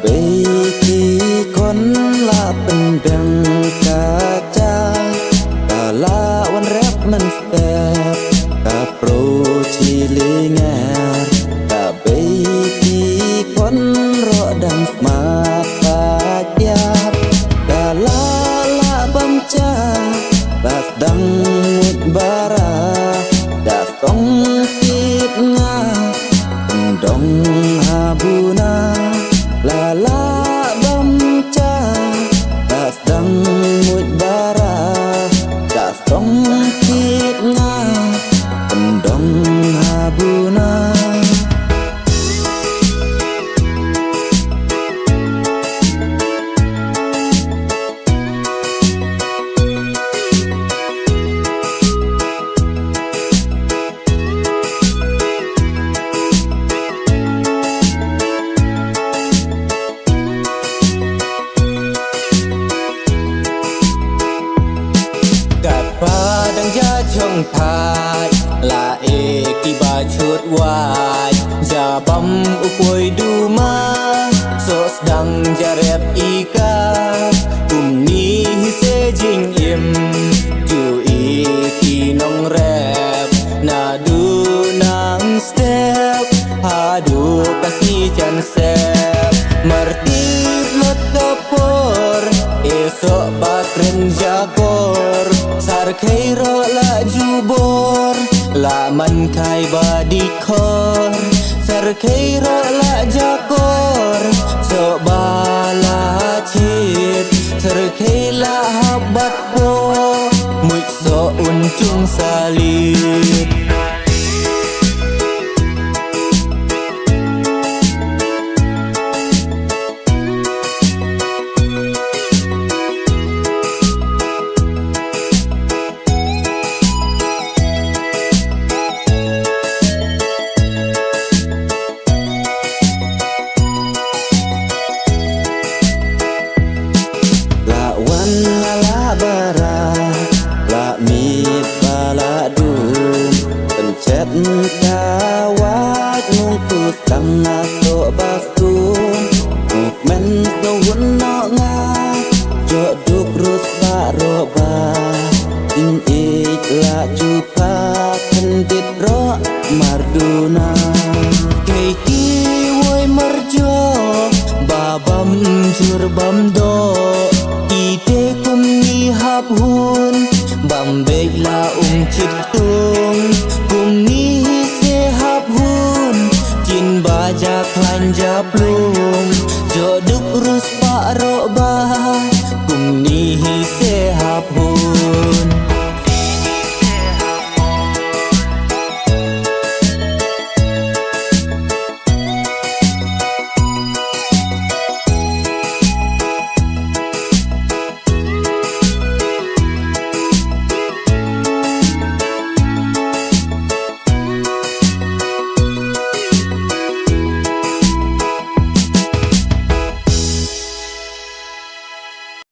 Baiki kon la pendang kaca kala wan rap man step ka pro cilingar ka baiki kon ro dan mata tiap kala la bamca bas dang mut bara da tong tip nga dong habuna la la bamca das dang mut bara das tong tip nga dong habuna Padang jajong pai la ki ba chut wai ja bam ukoi du ma so dang jarep ika kum ni se jing im ju ki nong rap na du nang step hadu kasi chan sep martip mat kapor esok bakren jakor sar khay ro la jubor la man khai badi khor sar khay ro la jakor so bala chit sar khay la habat po muj so un chung salit la mit bala dum pencet kawat nung tu tanga so bastum men so wunno nga jo duk rus ba ro ba in ik la jupa kendit ro marduna keiki woi marjo babam jurbam do ite kum ni hap hun bam bek la chit tung kum ni se hap hun jin ba ja klan ja plum